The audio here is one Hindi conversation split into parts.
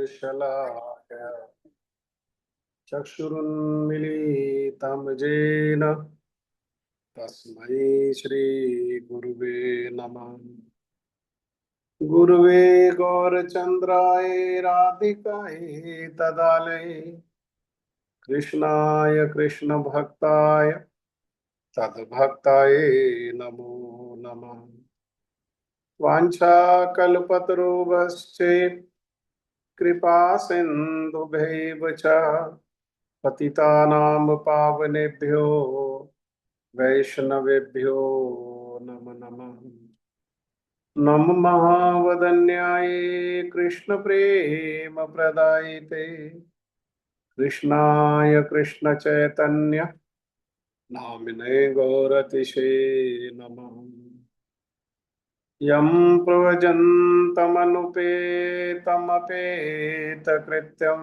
शलाय चक्षुरुन्मीलितं येन तस्मै श्रीगुरुवे नमः। गुरुवे गौरचन्द्राय राधिकायै तदालये कृष्णाय कृष्णभक्ताय तद्भक्ताय नमो नमः। वाञ्छाकल्पतरुभ्यश्च कृपा सिन्धुभ्यैव च पतितानां पावनेभ्यो वैष्णवेभ्यो नमो नमः। नमो महावदन्याय कृष्णप्रेमप्रदायते कृष्णाय कृष्णचैतन्य नामिने गौरतिशे नमः। यं प्रव्रजन्तमनुपेतमपेतकृत्यं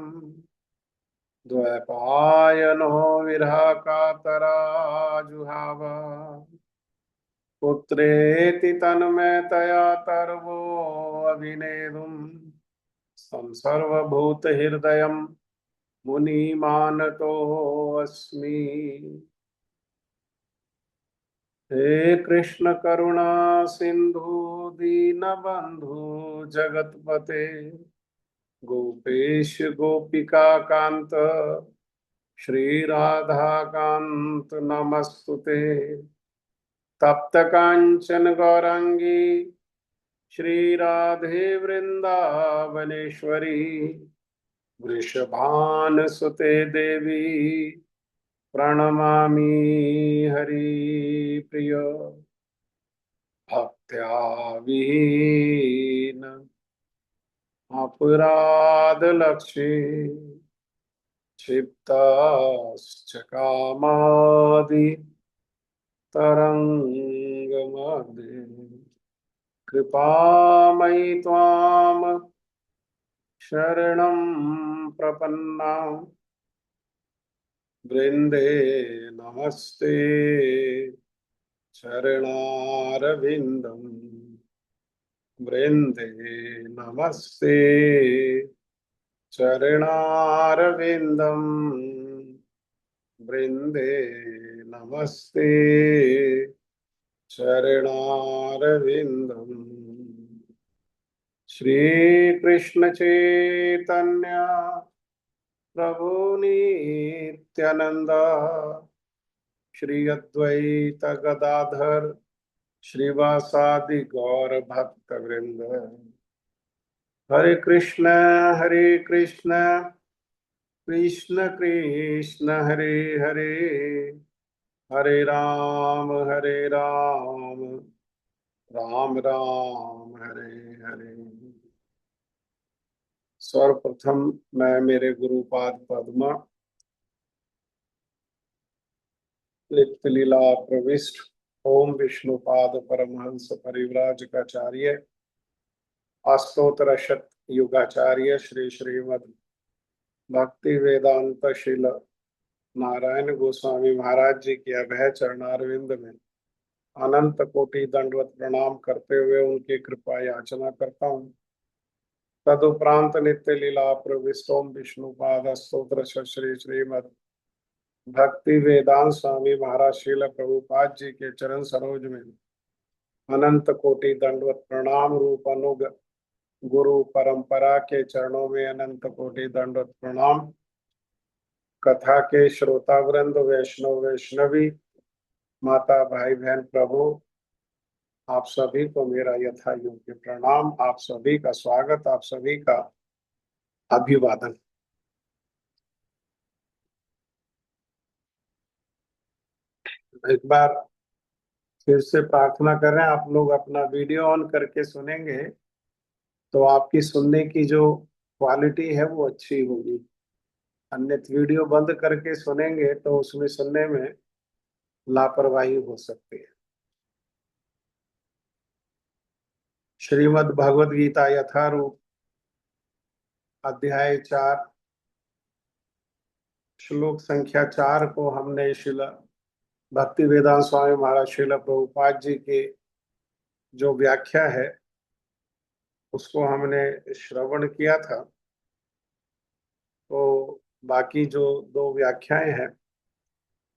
द्वैपायनो विरहकातराजुहाव पुत्रेति तन्मयतया तर्वो अभिनेदुं संसर्वभूतहृदयं मुनिमानतोऽस्मि। हे कृष्ण करुणा सिंधु दीनबंधु जगतपते गोपेश गोपिका कांत श्री राधा कांत नमस्तुते। तप्त कांचन गौरांगी श्री राधे वृंदावनेश्वरी वृषभानुसुते देवी प्रणमामि हरिप्रिय। भक्त्या विहीन अपराधलक्षे क्षिप्ताश्च कामादि तरंगमध्ये कृपामयि त्वां शरणं प्रपन्ना वृंदे नमस्ते चरणारविंदम वृंदे नमस्ते चरणारविंदम वृंदे नमस्ते चरणारविंदम। श्री कृष्ण चैतन्य प्रभु नित्यानंद श्री अद्वैत गदाधर श्रीवासादि गौर भक्त वृंद। हरे कृष्ण कृष्ण कृष्ण हरे हरे हरे राम राम राम हरे हरे। सर्वप्रथम मैं मेरे गुरुपाद पद्मा लिप्त लीला प्रविष्ट ओम विष्णुपाद परमहंस परिव्राजकाचार्य अष्टोत्तर शत युगाचार्य श्री श्रीमद भक्ति वेदांत शिल नारायण गोस्वामी महाराज जी के अभय चरणारविंद में अनंत कोटि दंडवत प्रणाम करते हुए उनकी कृपा याचना करता हूँ। तदुपरांत नित्य लीला प्रविष्ट ओम विष्णुपाद स्तोत्र श्री श्रीमद भक्ति वेदांत स्वामी महाराज श्रील प्रभुपाद जी के चरण सरोज में अनंत कोटि दंडवत प्रणाम रूप अनुग गुरु परंपरा के चरणों में अनंत कोटि दंडवत प्रणाम। कथा के श्रोता वृंद वैष्णव वैष्णवी माता भाई बहन प्रभु आप सभी को मेरा यथा योग्य प्रणाम। आप सभी का स्वागत, आप सभी का अभिवादन। एक बार फिर से प्रार्थना कर रहे हैं, आप लोग अपना वीडियो ऑन करके सुनेंगे तो आपकी सुनने की जो क्वालिटी है वो अच्छी होगी। अन्यथा वीडियो बंद करके सुनेंगे तो उसमें सुनने में लापरवाही हो सकती है। श्रीमद् भगवद गीता यथारूप अध्याय 4 श्लोक संख्या 4 को हमने श्रील भक्ति वेदांत स्वामी महाराज श्रील प्रभुपाद जी के जो व्याख्या है उसको हमने श्रवण किया था। तो बाकी जो दो व्याख्याएं हैं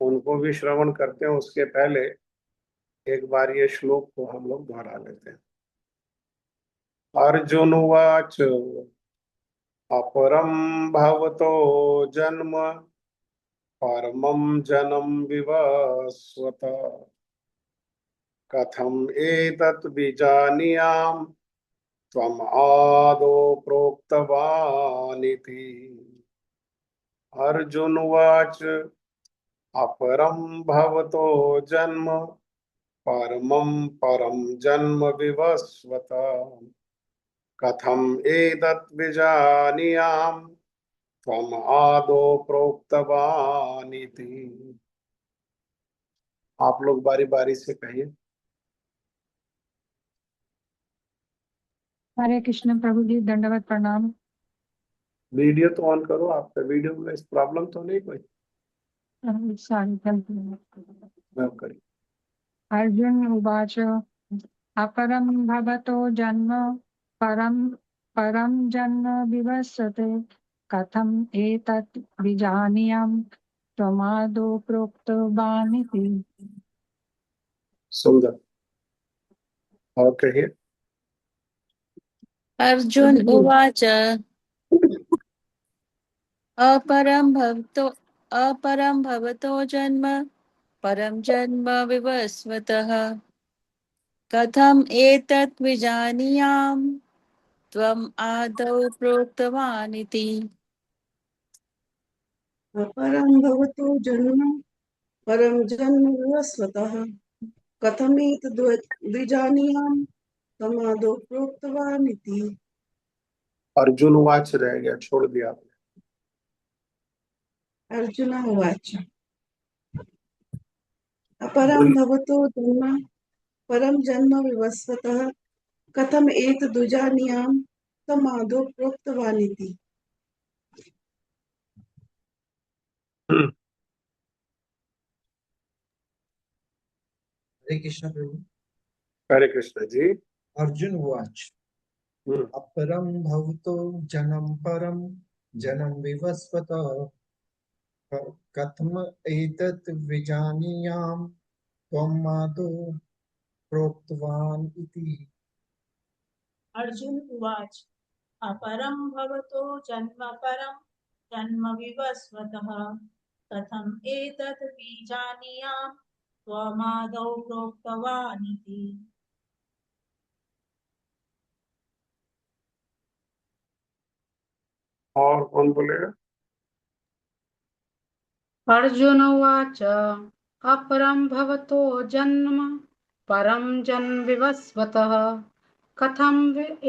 उनको भी श्रवण करते हैं, उसके पहले एक बार ये श्लोक को हम लोग दोहरा लेते हैं। अर्जुन उवाच अपरं भवतो जन्म परमं जन्म विवस्वत कथम एतत् विजानीयाम् त्वम् आदौ प्रोक्तवानिति। अर्जुन उवाच अपरं भवतो जन्म परमं परं जन्म विवस्वत कथम एतत् विजानीयाम् त्वम् आदौ प्रोक्तवानिति। आप लोग बारी बारी से कहिए। हरे कृष्ण प्रभु जी, दंडवत प्रणाम। वीडियो तो ऑन करो, आपका वीडियो में इस प्रॉब्लम तो नहीं कोई? सारी मैं करी। अर्जुन उवाच अपरं भवतो जन्म परं परं जन्म विवस्वते कथम एतत् विजानीयाम् त्वमादौ प्रोक्तवानिति। सुंदर। और कहिए। अर्जुन उवाच अपरं भवतो जन्म परं जन्म विवस्वतः कथम एतत् विजानीयाम् त्वम् आदौ प्रोक्तवानिति। अपरं भवतो जन्म परं जन्म विवस्वतः कथमेतद्विजानीयाम् त्वमादौ प्रोक्तवानिति। अर्जुन उवाच रह गया, छोड़ दिया आपने। अर्जुन उवाच अपरं भवतो जन्म परं जन्म विवस्वतः कथमेतद्विजानीयाम् त्वमादौ प्रोक्तवानिति। हरे कृष्ण प्रभु। हरे कृष्ण जी। अर्जुन उवाच अपरं भवतो जन्म परं जन्म विवस्वतः कथम एतत् विजानीयाम् त्वम् आदौ प्रोक्तवान् इति। अर्जुन उवाच अपरं भवतो जन्म परं जन्म विवस्वतः कथम एतत् विजानीयाम् त्वमादौ प्रोक्तवानिति। और कौन बोलेगा? अर्जुन उवाच अपरं भवतो जन्म परं जन्म विवस्वतः कथं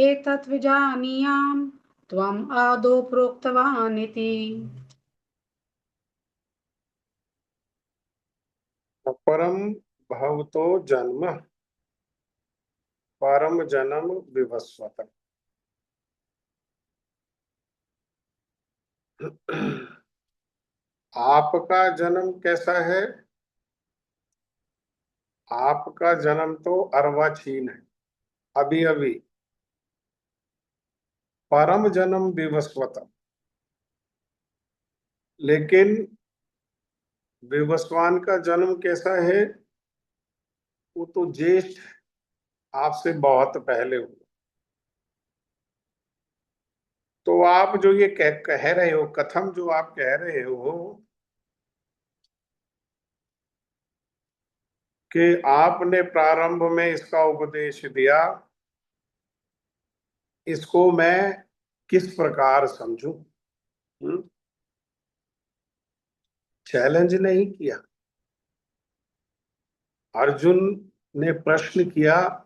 एतत् विजानीयाम् त्वम् आदौ प्रोक्तवानिति। परम भवतो जन्म परम जन्म विवस्वत। आपका जन्म कैसा है? आपका जन्म तो अर्वाचीन है, अभी अभी। परम जन्म विवस्वत, लेकिन विवस्वान का जन्म कैसा है? वो तो ज्येष्ठ आपसे बहुत पहले हुआ। तो आप जो ये कह रहे हो, कथम जो आप कह रहे हो कि आपने प्रारंभ में इसका उपदेश दिया, इसको मैं किस प्रकार समझूं? चैलेंज नहीं किया। अर्जुन ने प्रश्न किया,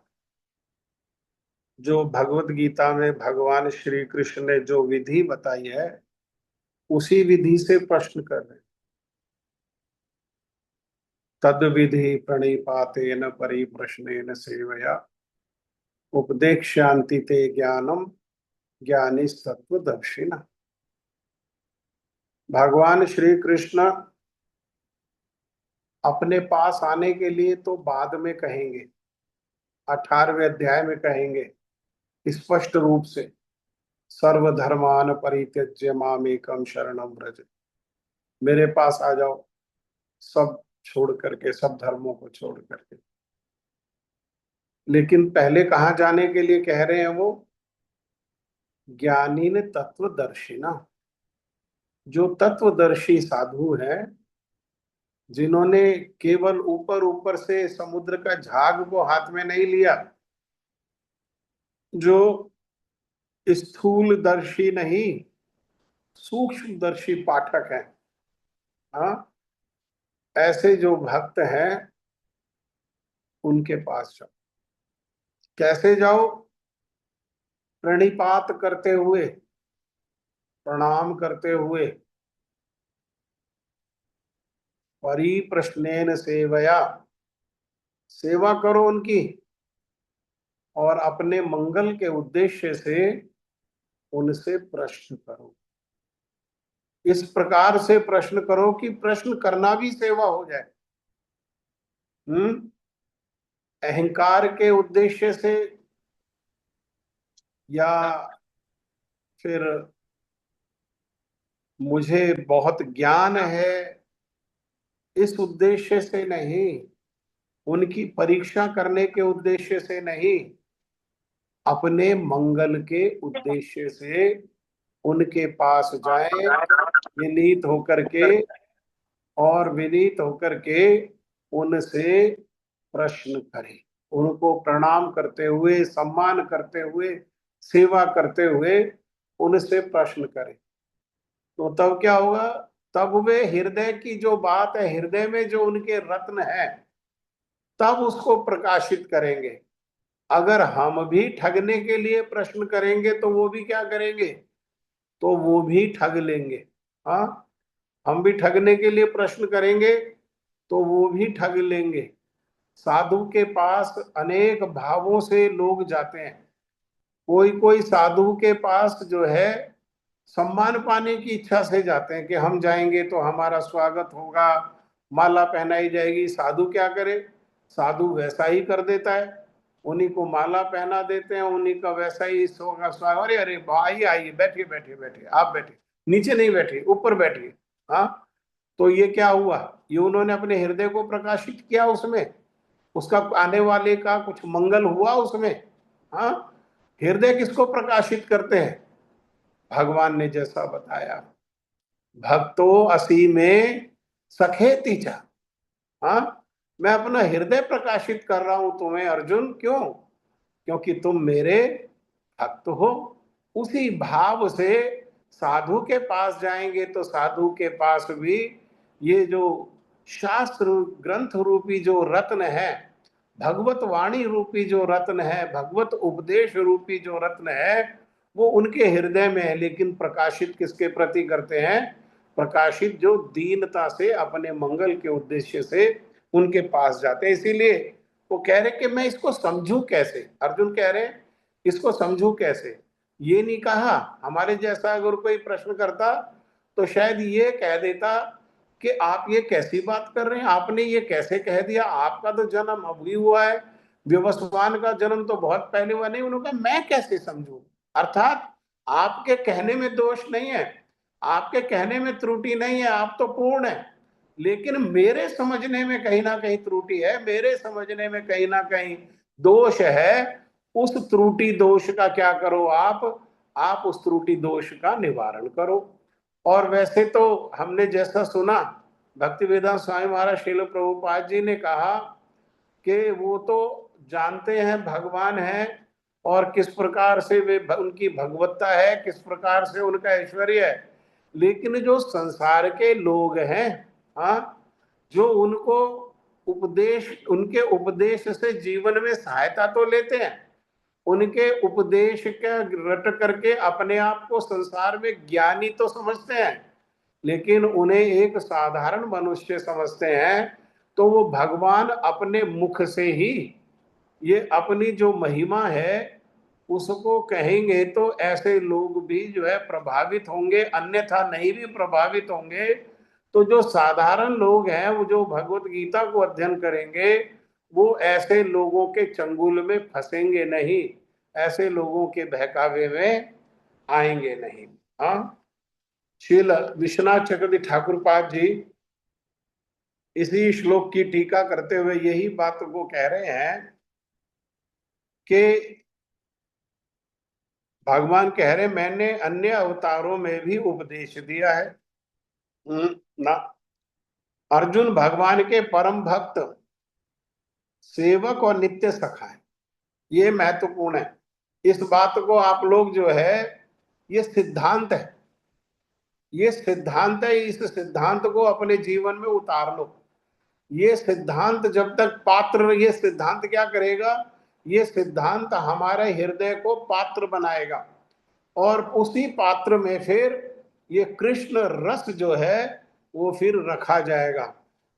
जो भगवत गीता में भगवान श्री कृष्ण ने जो विधि बताई है उसी विधि से प्रश्न कर रहे। तद विधि प्रणिपातेन परिप्रश्नेन सेवया उपदेक्ष्यांति ते ज्ञानम ज्ञानी तत्वदर्शिना। भगवान श्री कृष्ण अपने पास आने के लिए तो बाद में कहेंगे, 18वें अध्याय में कहेंगे स्पष्ट रूप से सर्वधर्मान परित्यज्य मामेकम शरणम व्रज। मेरे पास आ जाओ, सब छोड़ करके, सब धर्मों को छोड़ करके। लेकिन पहले कहाँ जाने के लिए कह रहे हैं वो? ज्ञानी ने तत्वदर्शिना, जो तत्वदर्शी साधु हैं, जिन्होंने केवल ऊपर ऊपर से समुद्र का झाग को हाथ में नहीं लिया, जो स्थूलदर्शी नहीं सूक्ष्मदर्शी पाठक हैं, हाँ, ऐसे जो भक्त हैं उनके पास जाओ। कैसे जाओ? प्रणिपात करते हुए, प्रणाम करते हुए, परिप्रश्नेन सेवया, सेवा करो उनकी, और अपने मंगल के उद्देश्य से उनसे प्रश्न करो। इस प्रकार से प्रश्न करो कि प्रश्न करना भी सेवा हो जाए। अहंकार के उद्देश्य से या फिर मुझे बहुत ज्ञान है इस उद्देश्य से नहीं, उनकी परीक्षा करने के उद्देश्य से नहीं, अपने मंगल के उद्देश्य से उनके पास जाएं, विनीत होकर के, और विनीत होकर के उनसे प्रश्न करें, उनको प्रणाम करते हुए, सम्मान करते हुए, सेवा करते हुए उनसे प्रश्न करें। तो तब क्या होगा? तब वे हृदय की जो बात है, हृदय में जो उनके रत्न है, तब उसको प्रकाशित करेंगे। अगर हम भी ठगने के लिए प्रश्न करेंगे तो वो भी क्या करेंगे? तो वो भी ठग लेंगे। हाँ, हम भी ठगने के लिए प्रश्न करेंगे तो वो भी ठग लेंगे। साधु के पास अनेक भावों से लोग जाते हैं। कोई कोई साधु के पास जो है सम्मान पाने की इच्छा से जाते हैं कि हम जाएंगे तो हमारा स्वागत होगा, माला पहनाई जाएगी। साधु क्या करे? साधु वैसा ही कर देता है, उन्हीं को माला पहना देते हैं, उन्हीं का वैसा ही होगा स्वागत। अरे अरे भाई आइए, बैठिए बैठिए बैठिए, आप बैठिए, नीचे नहीं बैठिए, ऊपर बैठिए। हाँ, तो ये क्या हुआ? ये उन्होंने अपने हृदय को प्रकाशित किया, उसमें उसका आने वाले का कुछ मंगल हुआ उसमें। हाँ, हृदय किसको प्रकाशित करते हैं? भगवान ने जैसा बताया, भक्तो असी में सखेति च। हाँ, मैं अपना हृदय प्रकाशित कर रहा हूं तुम्हें अर्जुन। क्यों? क्योंकि तुम मेरे भक्त हो। उसी भाव से साधु के पास जाएंगे तो साधु के पास भी ये जो शास्त्र ग्रंथ रूपी जो रत्न है, भगवत वाणी रूपी जो रत्न है, भगवत उपदेश रूपी जो रत्न है, वो उनके हृदय में है। लेकिन प्रकाशित किसके प्रति करते हैं? प्रकाशित जो दीनता से अपने मंगल के उद्देश्य से उनके पास जाते हैं। इसीलिए वो कह रहे कि मैं इसको समझूं कैसे? अर्जुन कह रहे इसको समझूं कैसे? ये नहीं कहा। हमारे जैसा अगर कोई प्रश्न करता तो शायद ये कह देता कि आप ये कैसी बात कर रहे हैं, आपने ये कैसे कह दिया, आपका तो जन्म अभी हुआ है, विवस्वान का जन्म तो बहुत पहले हुआ। नहीं, उन्होंने कहा मैं कैसे समझूं? अर्थात आपके कहने में दोष नहीं है, आपके कहने में त्रुटि नहीं है, आप तो पूर्ण है, लेकिन मेरे समझने में कहीं ना कहीं त्रुटि है, मेरे समझने में कहीं ना कहीं दोष है। उस त्रुटि दोष का क्या करो? आप उस त्रुटि दोष का निवारण करो। और वैसे तो हमने जैसा सुना, भक्ति वेदांत स्वामी महाराज श्रील प्रभुपाद जी ने कहा कि वो तो जानते हैं भगवान है और किस प्रकार से वे उनकी भगवत्ता है, किस प्रकार से उनका ऐश्वर्य है, लेकिन जो संसार के लोग हैं, हाँ, जो उनको उनके उपदेश से जीवन में सहायता तो लेते हैं, उनके उपदेश के रट करके अपने आप को संसार में ज्ञानी तो समझते हैं, लेकिन उन्हें एक साधारण मनुष्य समझते हैं। तो वो भगवान अपने मुख से ही ये अपनी जो महिमा है उसको कहेंगे तो ऐसे लोग भी जो है प्रभावित होंगे, अन्यथा नहीं भी प्रभावित होंगे। तो जो साधारण लोग हैं, वो जो भगवत गीता को अध्ययन करेंगे, वो ऐसे लोगों के चंगुल में फंसेंगे नहीं, ऐसे लोगों के बहकावे में आएंगे नहीं। हाँ, श्रील विश्वनाथ चक्रवर्ती ठाकुर पाद जी इसी श्लोक की टीका करते हुए यही बात को कह रहे हैं कि भगवान कह रहे मैंने अन्य अवतारों में भी उपदेश दिया है। ना, अर्जुन भगवान के परम भक्त, सेवक और नित्य सखा है। ये महत्वपूर्ण है। इस बात को आप लोग जो है, ये सिद्धांत है, ये सिद्धांत है, इस सिद्धांत को अपने जीवन में उतार लो। ये सिद्धांत जब तक पात्र, ये सिद्धांत क्या करेगा, ये सिद्धांत हमारे हृदय को पात्र बनाएगा और उसी पात्र में फिर ये कृष्ण रस जो है वो फिर रखा जाएगा।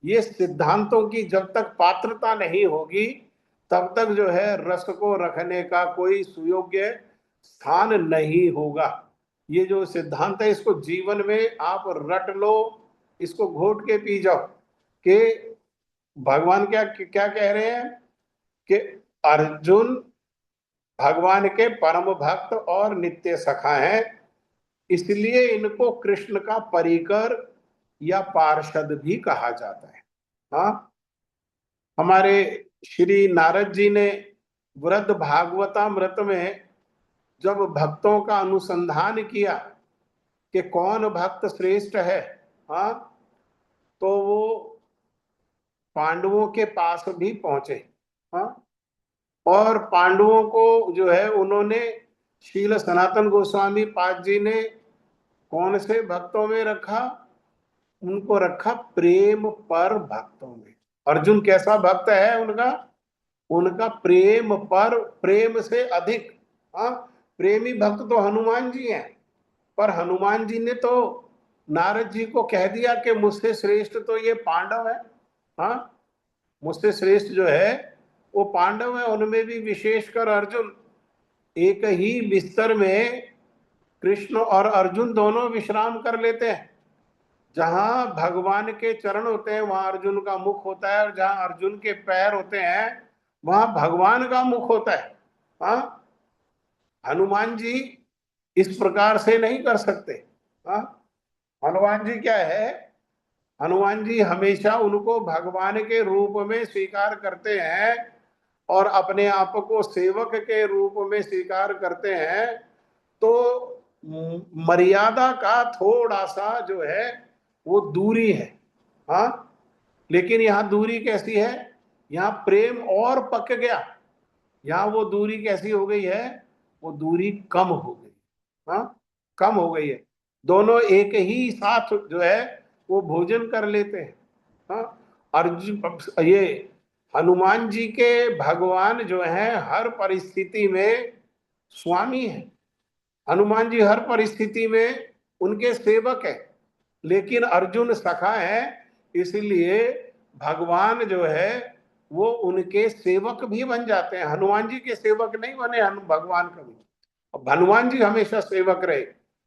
ये सिद्धांतों की जब तक पात्रता नहीं होगी तब तक जो है रस को रखने का कोई सुयोग्य स्थान नहीं होगा। ये जो सिद्धांत है इसको जीवन में आप रट लो, इसको घोट के पी जाओ कि भगवान क्या क्या कह रहे हैं कि अर्जुन भगवान के परम भक्त और नित्य सखा हैं, इसलिए इनको कृष्ण का परिकर या पार्षद भी कहा जाता है। हाँ, हमारे श्री नारद जी ने वृद्ध भागवतामृत में जब भक्तों का अनुसंधान किया कि कौन भक्त श्रेष्ठ है, हाँ, तो वो पांडवों के पास भी पहुंचे। हाँ, और पांडवों को जो है उन्होंने शील सनातन गोस्वामी पाद जी ने कौन से भक्तों में रखा, उनको रखा प्रेम पर भक्तों में। अर्जुन कैसा भक्त है उनका, उनका प्रेम पर, प्रेम से अधिक। हाँ, प्रेमी भक्त तो हनुमान जी हैं, पर हनुमान जी ने तो नारद जी को कह दिया कि मुझसे श्रेष्ठ तो ये पांडव है। हाँ, मुझसे श्रेष्ठ जो है वो पांडव है, उनमें भी विशेषकर अर्जुन। एक ही बिस्तर में कृष्ण और अर्जुन दोनों विश्राम कर लेते हैं। जहां भगवान के चरण होते हैं वहां अर्जुन का मुख होता है, और जहां अर्जुन के पैर होते हैं वहां भगवान का मुख होता है। हाँ, हनुमान जी इस प्रकार से नहीं कर सकते। हाँ, हनुमान जी क्या है, हनुमान जी हमेशा उनको भगवान के रूप में स्वीकार करते हैं और अपने आप को सेवक के रूप में स्वीकार करते हैं। तो मर्यादा का थोड़ा सा जो है वो दूरी है। हाँ, लेकिन यहाँ दूरी कैसी है, यहाँ प्रेम और पक गया। यहाँ वो दूरी कैसी हो गई है, वो दूरी कम हो गई। हाँ, कम हो गई है। दोनों एक ही साथ जो है वो भोजन कर लेते हैं। हाँ, अर्जुन, ये हनुमान जी के भगवान जो हैं हर परिस्थिति में स्वामी है। हनुमान जी हर परिस्थिति में उनके सेवक है, लेकिन अर्जुन सखा है, इसलिए भगवान जो है वो उनके सेवक भी बन जाते हैं। हनुमान जी के सेवक नहीं बने भगवान कभी। हनुमान जी हमेशा सेवक रहे,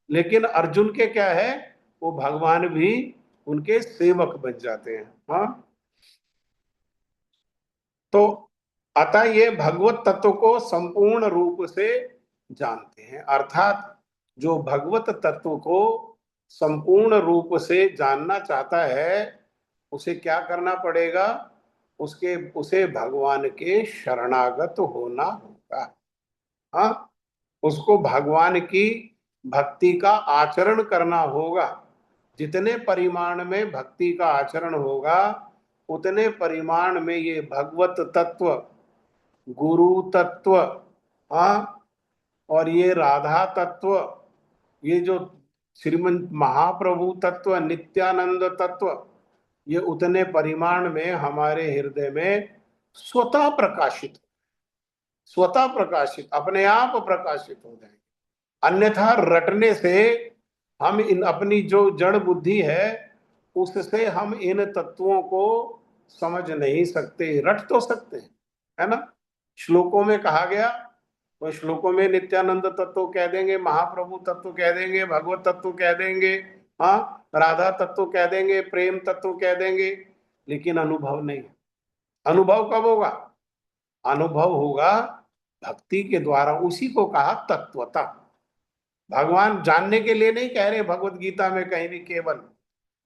लेकिन अर्जुन के क्या है, वो भगवान भी उनके सेवक बन जाते हैं। हाँ, तो अतः ये भगवत तत्व को संपूर्ण रूप से जानते हैं। अर्थात जो भगवत तत्व को संपूर्ण रूप से जानना चाहता है उसे क्या करना पड़ेगा, उसे भगवान के शरणागत होना होगा। हाँ, उसको भगवान की भक्ति का आचरण करना होगा। जितने परिमाण में भक्ति का आचरण होगा उतने परिमाण में ये भगवत तत्व, गुरु तत्व, हाँ, और ये राधा तत्व, ये जो श्रीमंत महाप्रभु तत्व, नित्यानंद तत्व, ये उतने परिमाण में हमारे हृदय में स्वतः प्रकाशित, स्वतः प्रकाशित, अपने आप प्रकाशित हो जाएंगे। अन्यथा रटने से हम इन अपनी जो जड़ बुद्धि है उससे हम इन तत्वों को समझ नहीं सकते। रट तो सकते हैं, है ना, श्लोकों में कहा गया, तो श्लोकों में नित्यानंद तत्व कह देंगे, महाप्रभु तत्व कह देंगे, भगवत तत्व कह देंगे, हाँ, राधा तत्व कह देंगे, प्रेम तत्व कह देंगे, लेकिन अनुभव नहीं। अनुभव कब होगा, अनुभव होगा भक्ति के द्वारा। उसी को कहा तत्वता। भगवान जानने के लिए नहीं कह रहे भगवत गीता में कहीं भी केवल।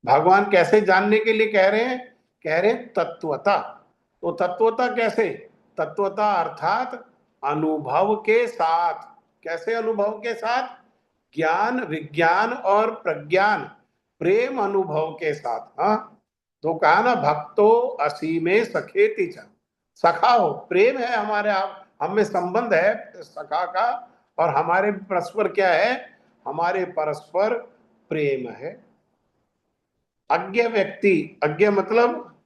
भगवान कैसे जानने के लिए कह रहे हैं? कह रहे हैं तत्वता। तो तत्वता कैसे? तत्वता अर्थात अनुभव के साथ। कैसे अनुभव के साथ? ज्ञान, विज्ञान और प्रज्ञान, प्रेम अनुभव के साथ। हाँ, तो कहा ना, भक्तो असीमे सखेति च। सखा हो, प्रेम है हमारे, आप हम में संबंध है सखा का, और हमारे परस्पर क्या है? हमारे परस्पर प्रेम है। अज्ञ व्यक्ति, अज्ञ मतलब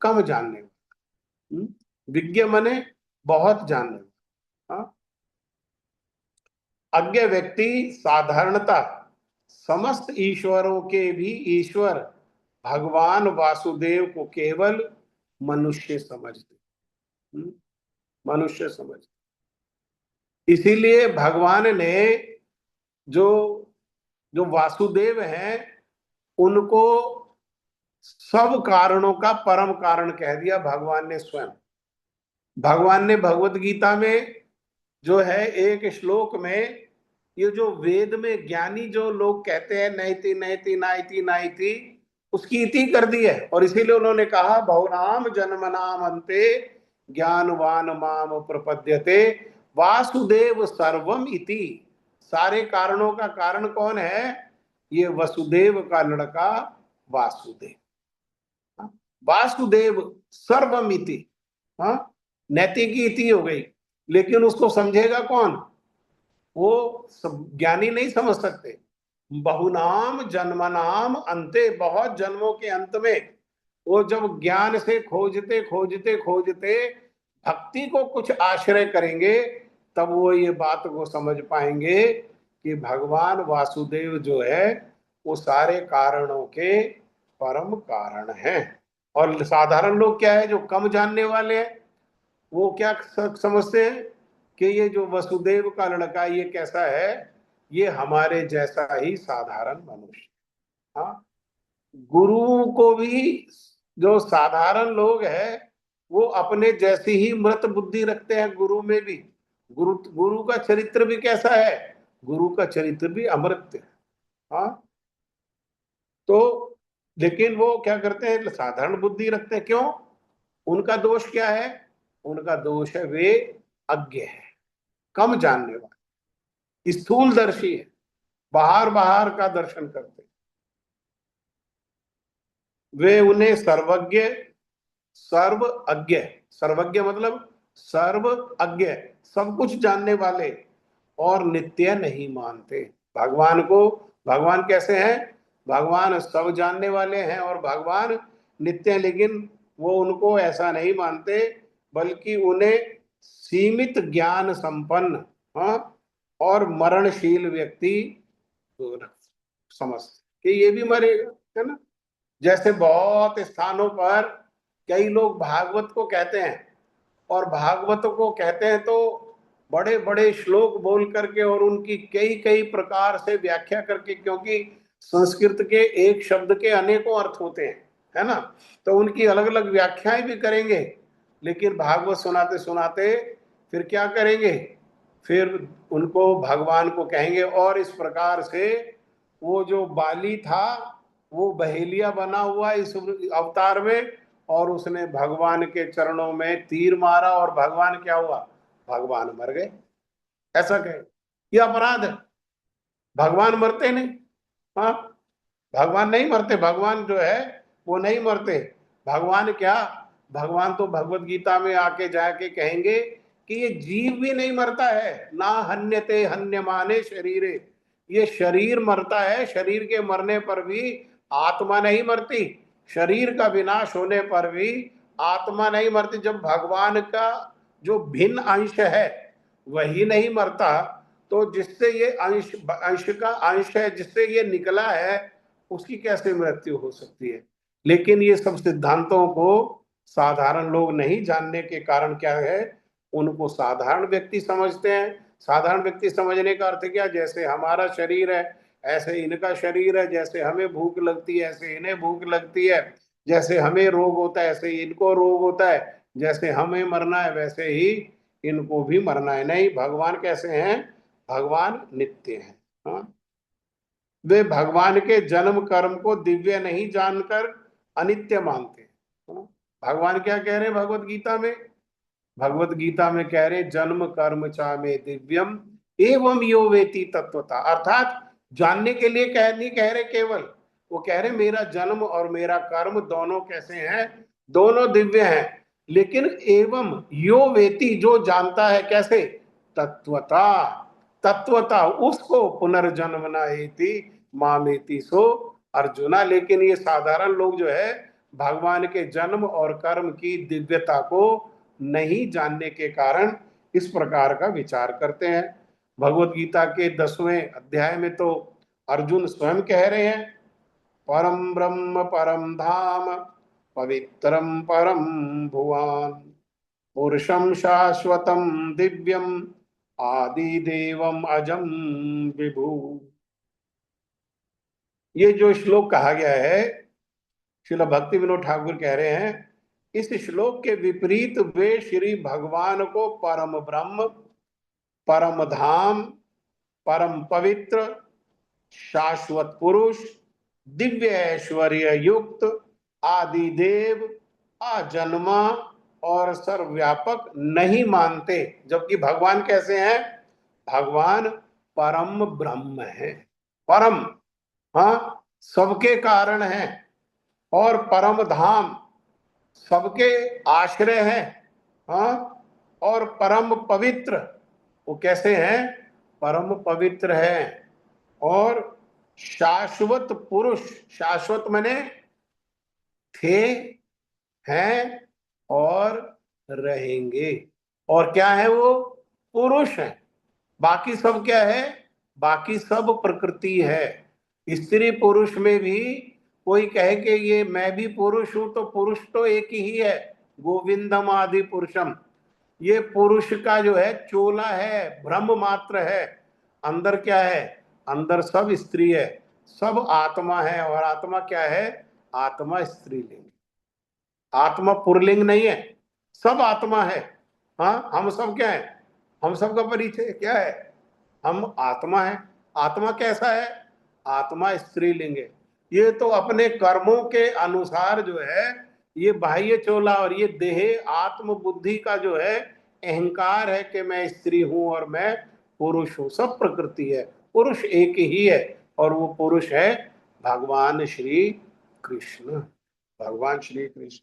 कम जानने वाला, विज्ञ मने बहुत जानने वाला। हाँ? अज्ञ व्यक्ति साधारणता समस्त ईश्वरों के भी ईश्वर भगवान वासुदेव को केवल मनुष्य समझते, मनुष्य समझते। इसीलिए भगवान ने जो जो वासुदेव हैं उनको सब कारणों का परम कारण कह दिया भगवान ने स्वयं। भगवान ने भगवत गीता में जो है एक श्लोक में, ये जो वेद में ज्ञानी जो लोग कहते हैं नैति नैति नाइति नाइति, उसकी इति कर दी है। और इसीलिए उन्होंने कहा बहुनाम जन्मनाम अन्ते ज्ञानवान माम प्रपद्यते वासुदेव सर्वम इति। सारे कारणों का कारण कौन है? ये वसुदेव का लड़का वासुदेव। वासुदेव सर्वमिति। हाँ, नैतिक की इति हो गई, लेकिन उसको समझेगा कौन? वो सब ज्ञानी नहीं समझ सकते। बहुनाम जन्मनाम अंते, बहुत जन्मों के अंत में वो जब ज्ञान से खोजते खोजते खोजते भक्ति को कुछ आश्रय करेंगे, तब वो ये बात को समझ पाएंगे कि भगवान वासुदेव जो है वो सारे कारणों के परम कारण हैं। और साधारण लोग क्या है, जो कम जानने वाले हैं, वो क्या समझते हैं कि ये जो वसुदेव का लड़का ये कैसा है? ये हमारे जैसा ही साधारण मनुष्य। हाँ, गुरु को भी जो साधारण लोग हैं वो अपने जैसी ही मृत बुद्धि रखते हैं। गुरु में भी गुरु का चरित्र भी कैसा है? गुरु का चरित्र भी अमृत है। हाँ, तो लेकिन वो क्या करते हैं? साधारण बुद्धि रखते हैं। क्यों? उनका दोष क्या है? उनका दोष है वे अज्ञ है, कम जानने वाले, स्थूलदर्शी है, बाहर बाहर का दर्शन करते। वे उन्हें सर्वज्ञ, सर्व अज्ञ, सर्वज्ञ मतलब सर्व अज्ञ, सब कुछ जानने वाले और नित्य नहीं मानते भगवान को। भगवान कैसे हैं? भगवान सब जानने वाले हैं और भगवान नित्य, लेकिन वो उनको ऐसा नहीं मानते, बल्कि उन्हें सीमित ज्ञान संपन्न, हाँ, और मरणशील व्यक्ति समझते कि ये भी मरेगा, है ना। जैसे बहुत स्थानों पर कई लोग भागवत को कहते हैं, और भागवत को कहते हैं तो बड़े बड़े श्लोक बोल करके और उनकी कई कई प्रकार से व्याख्या करके, क्योंकि संस्कृत के एक शब्द के अनेकों अर्थ होते हैं, है ना, तो उनकी अलग अलग व्याख्याएं भी करेंगे। लेकिन भागवत सुनाते सुनाते फिर क्या करेंगे? फिर उनको भगवान को कहेंगे। और इस प्रकार से वो जो बाली था वो बहेलिया बना हुआ इस अवतार में, और उसने भगवान के चरणों में तीर मारा और भगवान क्या हुआ? भगवान मर गए। ऐसा कहे, ये अपराध है। भगवान मरते नहीं। हाँ, भगवान नहीं मरते। भगवान जो है वो नहीं मरते। भगवान क्या? भगवान तो भगवत गीता में आके जाके कहेंगे कि ये जीव भी नहीं मरता है, ना हन्यते हन्यमाने शरीरे। ये शरीर मरता है, शरीर के मरने पर भी आत्मा नहीं मरती। शरीर का विनाश होने पर भी आत्मा नहीं मरती। जब भगवान का जो भिन्न अंश है वही नहीं मरता, तो जिससे ये अंश का अंश है, जिससे ये निकला है, उसकी कैसे मृत्यु हो सकती है? लेकिन ये सब सिद्धांतों को साधारण लोग नहीं जानने के कारण क्या है, उनको साधारण व्यक्ति समझते हैं। साधारण व्यक्ति समझने का अर्थ क्या? जैसे हमारा शरीर है ऐसे इनका शरीर है, जैसे हमें भूख लगती है ऐसे इन्हें भूख लगती है, जैसे हमें रोग होता है ऐसे इनको रोग होता है, जैसे हमें मरना है वैसे ही इनको भी मरना है। नहीं, भगवान कैसे हैं? भगवान नित्य हैं। हाँ, वे भगवान के जन्म कर्म को दिव्य नहीं जानकर अनित्य मानते हैं। हाँ, भगवान क्या कह रहे हैं भगवत गीता में? भगवत गीता में कह रहे जन्म कर्म चा में दिव्यम एवं यो वेति तत्वता, अर्थात जानने के लिए नहीं कह रहे केवल, वो कह रहे मेरा जन्म और मेरा कर्म दोनों कैसे हैं? दोनों दिव्य हैं। लेकिन एवं यो वेति, जो जानता है, कैसे? तत्वता, तत्वता उसको पुनर्जन्म न एति मामेति सो अर्जुना। लेकिन ये साधारण लोग जो है भगवान के जन्म और कर्म की दिव्यता को नहीं जानने के कारण इस प्रकार का विचार करते हैं। भगवत गीता के 10वें अध्याय में तो अर्जुन स्वयं कह रहे हैं परम ब्रह्म परम धाम पवित्रम परम भुवन पुरुषम शाश्वतम दिव्यम आदि देवम अजम विभु। ये जो श्लोक कहा गया है, श्रील भक्ति विनोद ठाकुर कह रहे हैं इस श्लोक के विपरीत वे श्री भगवान को परम ब्रह्म, परम धाम, परम पवित्र, शाश्वत पुरुष, दिव्य ऐश्वर्य युक्त, आदि देव, अजन्मा और सर्वव्यापक नहीं मानते। जबकि भगवान कैसे हैं? भगवान परम ब्रह्म है, परम, हाँ, सबके कारण है, और परम धाम, सबके आश्रय हैं, हाँ, और परम पवित्र, वो कैसे हैं? परम पवित्र है, और शाश्वत पुरुष, शाश्वत माने थे, हैं और रहेंगे, और क्या है वो? पुरुष है। बाकी सब क्या है? बाकी सब प्रकृति है। स्त्री पुरुष में भी कोई कहे कि ये मैं भी पुरुष हूं, तो पुरुष तो एक ही है, गोविंदम आदि पुरुषम। ये पुरुष का जो है चोला है, भ्रम मात्र है। अंदर क्या है? अंदर सब स्त्री है, सब आत्मा है। और आत्मा क्या है? आत्मा स्त्रीलिंग, आत्मा पुरलिंग नहीं है, सब आत्मा है। हाँ, हम सब क्या है? हम सब का परिचय क्या है? हम आत्मा है। आत्मा कैसा है? आत्मा स्त्रीलिंग है। ये तो अपने कर्मों के अनुसार जो है ये बाह्य चोला और ये देह आत्म बुद्धि का जो है अहंकार है कि मैं स्त्री हूं और मैं पुरुष हूं। सब प्रकृति है, पुरुष एक ही है, और वो पुरुष है भगवान श्री कृष्ण, भगवान श्री कृष्ण।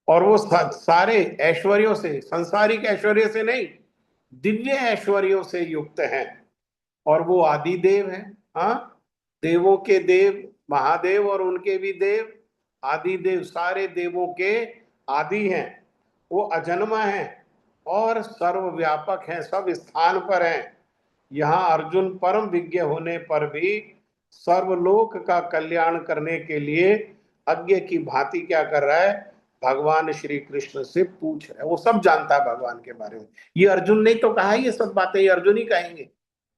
और वो सारे ऐश्वर्यों से, सांसारिक ऐश्वर्य से नहीं, दिव्य ऐश्वर्यों से युक्त हैं, और वो आदि देव हैं। हाँ, देवों के देव महादेव और उनके भी देव आदि देव, सारे देवों के आदि हैं। वो अजन्मा हैं और सर्वव्यापक हैं, सब स्थान पर हैं। यहाँ अर्जुन परम विज्ञ होने पर भी सर्वलोक का कल्याण करने के लिए अज्ञ की भांति क्या कर रहा है? भगवान श्री कृष्ण से पूछ रहा है। वो सब जानता है भगवान के बारे में। ये अर्जुन ने तो कहा, ये सब बातें ये अर्जुन ही कहेंगे।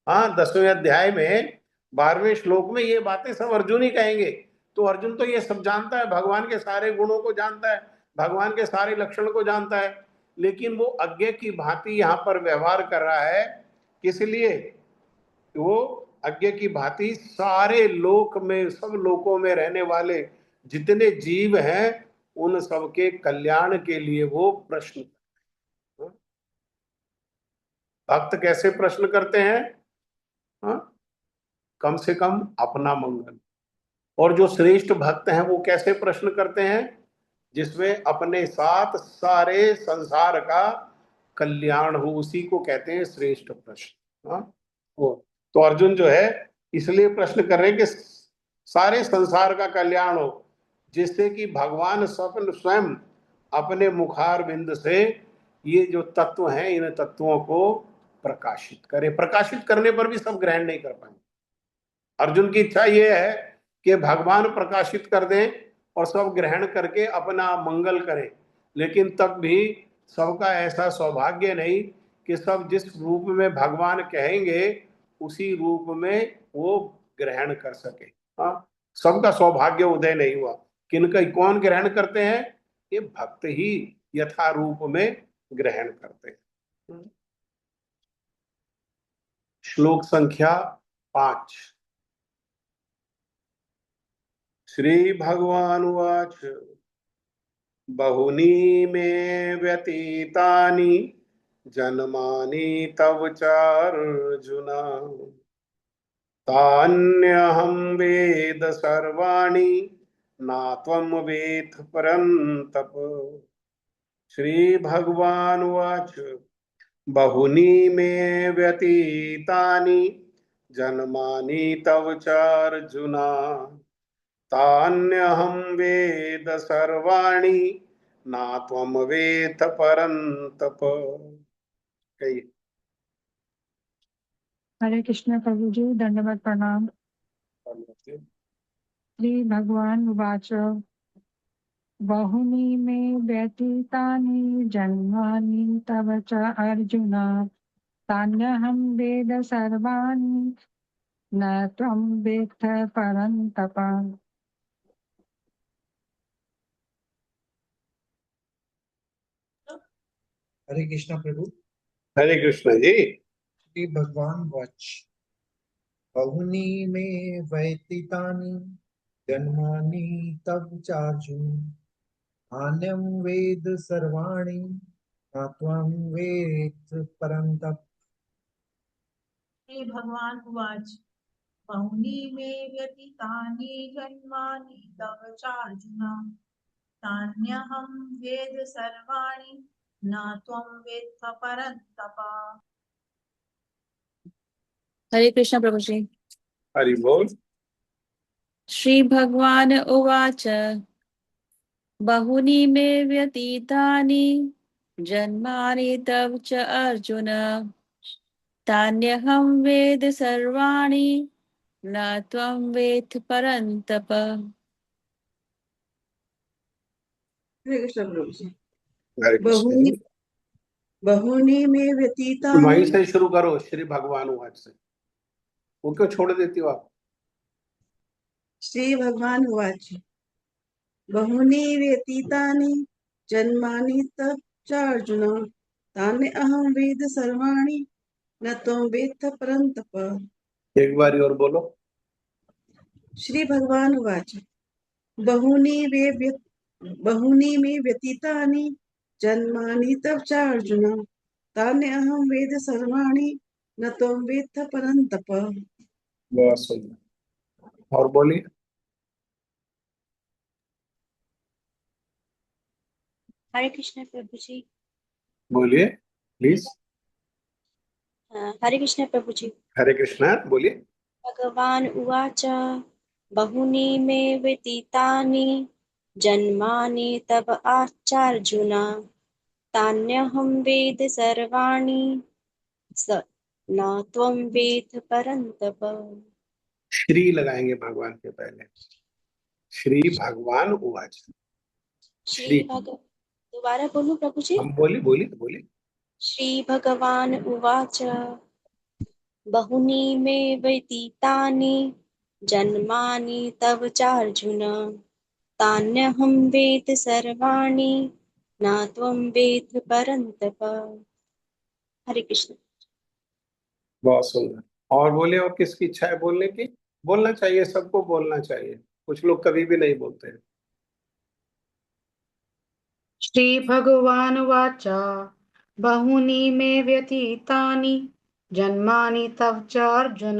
हाँ, 10वें अध्याय में 12वें श्लोक में ये बातें सब अर्जुन ही कहेंगे। तो अर्जुन तो ये सब जानता है, भगवान के सारे गुणों को जानता है, भगवान के सारे लक्षण को जानता है, लेकिन वो अज्ञ की भांति यहाँ पर व्यवहार कर रहा है। किस लिए? वो अज्ञ की भांति सारे लोक में, सब लोकों में रहने वाले जितने जीव हैं उन सबके कल्याण के लिए वो प्रश्न। भक्त कैसे प्रश्न करते हैं? हाँ, कम से कम अपना मंगल। और जो श्रेष्ठ भक्त हैं वो कैसे प्रश्न करते हैं? जिसमें अपने साथ सारे संसार का कल्याण हो, उसी को कहते हैं श्रेष्ठ प्रश्न। हाँ, वो तो अर्जुन जो है इसलिए प्रश्न कर रहे हैं कि सारे संसार का कल्याण हो, जिससे कि भगवान स्वयं अपने मुखार बिंद से ये जो तत्व हैं इन तत्वों को प्रकाशित करे। प्रकाशित करने पर भी सब ग्रहण नहीं कर पाएंगे। अर्जुन की इच्छा ये है कि भगवान प्रकाशित कर दें और सब ग्रहण करके अपना मंगल करें, लेकिन तब भी सबका ऐसा सौभाग्य नहीं कि सब जिस रूप में भगवान कहेंगे उसी रूप में वो ग्रहण कर सके। हाँ, सबका सौभाग्य उदय नहीं हुआ। किनका, कौन ग्रहण करते हैं? ये भक्त ही यथा रूप में ग्रहण करते हैं। श्लोक संख्या 5। श्री भगवान उवाच बहुनी मे व्यतीतानि जन्मानि तव चार्जुन तान्यहं वेद सर्वाणि न त्वं वेत्थ परन्तप। श्री भगवान उवाच बहुनी मे व्यतीतानि जन्मानि तव चार्जुन तान्यहं वेद सर्वाणि न त्वं वेत्थ परन्तप। कहिए। हरे कृष्ण प्रभु जी, दंडवत प्रणाम। श्री भगवान उवाच बहुनी मे व्यतीतानि जन्मानि तव च अर्जुन तान्यहं वेद सर्वाणि न त्वं वेत्थ परन्तप। हरे कृष्णा प्रभु। हरे कृष्ण जी। श्री भगवान वाच बहुनी मे व्यतीतानि जन्मानि तव चार्जुन अन्यं वेद सर्वाणि न त्वं वेत्थ परन्तप। श्री भगवान उवाच बहुनी मे व्यतीतानि जन्मानि तव चार्जुन तान्यहं वेद सर्वाणि न त्वं वेत्थ परन्तप। हरे कृष्ण प्रभु जी। हरि बोल। श्री भगवान उवाच बहुनी मे व्यतीतानि जन्मानि तव च अर्जुन तान्यहं वेद सर्वाणि न त्वं वेत्थ परन्तप। हरे कृष्ण प्रभु जी। हरे कृष्ण बहुनी जी। बहुनी में व्यतीतानि। वहीं से शुरू करो, श्री भगवान उवाच से। वो क्यों छोड़ देती हो आप? श्री भगवान उवाच बहुनी व्यतीतानि जन्मानि तव चार्जुन तानि अहं वेद सर्वाणि न त्वं वेत्थ परन्तप। एक बारी और बोलो। श्री भगवान उवाच बहुनी मे व्यतीतानि जन्मानि तव चार्जुन तानि अहं वेद सर्वाणि न त्वं वेत्थ परन्तप। बहुत सुंदर। और बोलिए। हरे कृष्ण प्रभु जी। बोलिए प्लीज। हरे कृष्ण प्रभु जी। हरे कृष्णा, बोलिए। भगवान उवाच बहुनी मे व्यतीतानि जन्मानि तव आचार्जुन तान्यहं वेद सर्वाणि न त्वं वेत्थ परन्तप। श्री लगाएंगे भगवान के पहले। श्री भगवान उवाच। श्री। दोबारा बोलूं प्रभु जी। हम बोलिए बोलिए बोलिए। श्री भगवान उवाच बहुनी मे व्यतीतानि जन्मानि तव चार्जुन तान्यहं वेद सर्वाणि न त्वं वेत्थ परन्तप। हरे कृष्ण। बहुत सुंदर। और बोलिए, और किसकी इच्छा है बोलने की? बोलना चाहिए, सबको बोलना चाहिए। कुछ लोग कभी भी नहीं बोलते हैं। श्रीभगवानुवाच बहूनि मे व्यतीतानि जन्मानि तव च अर्जुन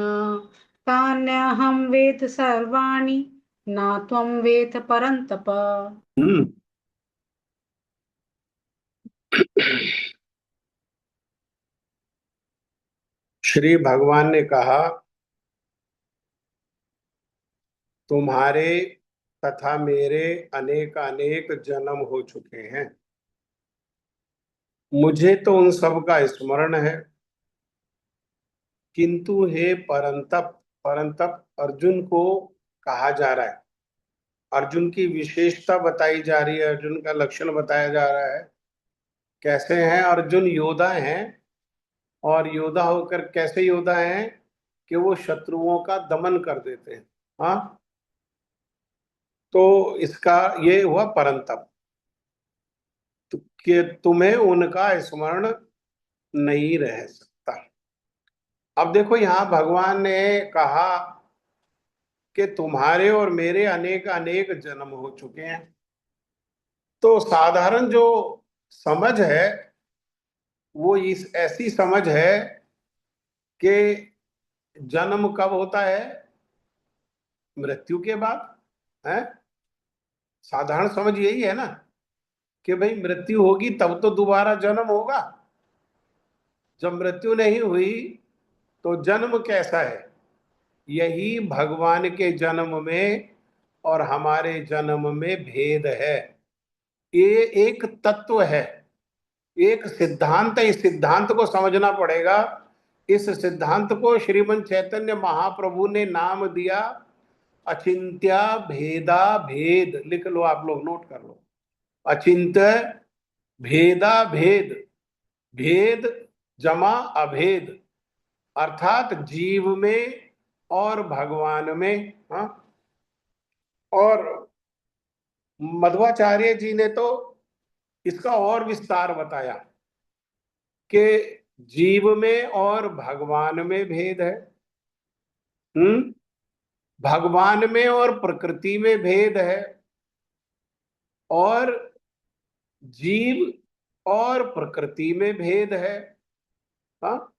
तान्यहं वेद सर्वाणि न त्वं वेत्थ परन्तप। हम्म। श्री भगवान ने कहा, तुम्हारे तथा मेरे अनेक अनेक जन्म हो चुके हैं, मुझे तो उन सब का स्मरण है, किंतु हे परंतप। परंतप अर्जुन को कहा जा रहा है। अर्जुन की विशेषता बताई जा रही है, अर्जुन का लक्षण बताया जा रहा है। कैसे हैं अर्जुन? योद्धा हैं। और योद्धा होकर कैसे योद्धा हैं कि वो शत्रुओं का दमन कर देते हैं। हाँ, तो इसका ये हुआ परंतप। तो कि तुम्हें उनका स्मरण नहीं रह सकता। अब देखो यहाँ भगवान ने कहा कि तुम्हारे और मेरे अनेक अनेक जन्म हो चुके हैं। तो साधारण जो समझ है वो इस ऐसी समझ है कि जन्म कब होता है? मृत्यु के बाद है। साधारण समझ यही है ना कि भाई मृत्यु होगी तब तो दोबारा जन्म होगा। जब मृत्यु नहीं हुई तो जन्म कैसा है? यही भगवान के जन्म में और हमारे जन्म में भेद है। ये एक तत्व है, एक सिद्धांत है। इस सिद्धांत को समझना पड़ेगा। इस सिद्धांत को श्रीमद् चैतन्य महाप्रभु ने नाम दिया अचिंत्य भेदा भेद। लिख लो, आप लोग नोट कर लो। अचिंत्य भेदा भेद, भेद जमा अभेद, अर्थात जीव में और भगवान में। हाँ, और मध्वाचार्य जी ने तो इसका और विस्तार बताया कि जीव में और भगवान में भेद है। भगवान में और प्रकृति में भेद है, और जीव और प्रकृति में भेद है। हाँ,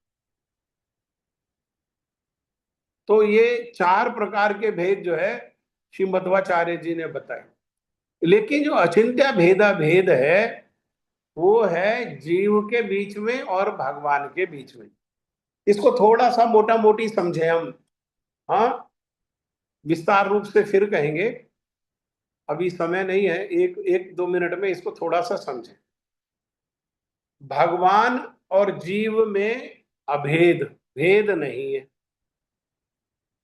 तो ये चार प्रकार के भेद जो है श्री मध्वाचार्य जी ने बताए। लेकिन जो अचिंत्य भेदा भेद है वो है जीव के बीच में और भगवान के बीच में। इसको थोड़ा सा मोटा मोटी समझे हम। हाँ, विस्तार रूप से फिर कहेंगे, अभी समय नहीं है। एक दो मिनट में इसको थोड़ा सा समझें। भगवान और जीव में अभेद, भेद नहीं है।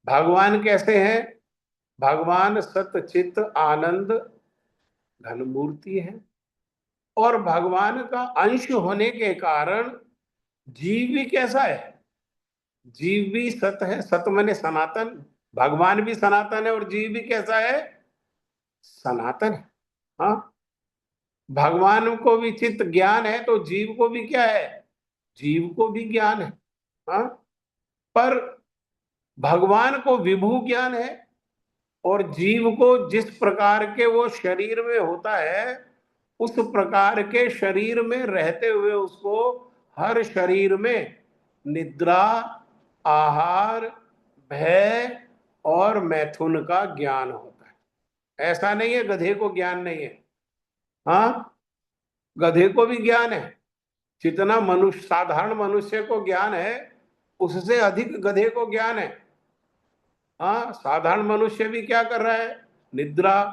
भगवान कैसे हैं? भगवान सत्य चित्त आनंद घन मूर्ति है, और भगवान का अंश होने के कारण जीव भी कैसा है? जीव भी सत है। सत माने सनातन। भगवान भी सनातन है और जीव भी कैसा है? सनातन है। हाँ, भगवान को भी चित्त ज्ञान है तो जीव को भी क्या है? जीव को भी ज्ञान है। हाँ, पर भगवान को विभू ज्ञान है, और जीव को जिस प्रकार के वो शरीर में होता है उस प्रकार के शरीर में रहते हुए उसको हर शरीर में निद्रा, आहार, भय और मैथुन का ज्ञान होता है। ऐसा नहीं है गधे को ज्ञान नहीं है। हाँ, गधे को भी ज्ञान है। जितना मनुष्य, साधारण मनुष्य को ज्ञान है उससे अधिक गधे को ज्ञान है। हाँ, साधारण मनुष्य भी क्या कर रहा है? निद्रा,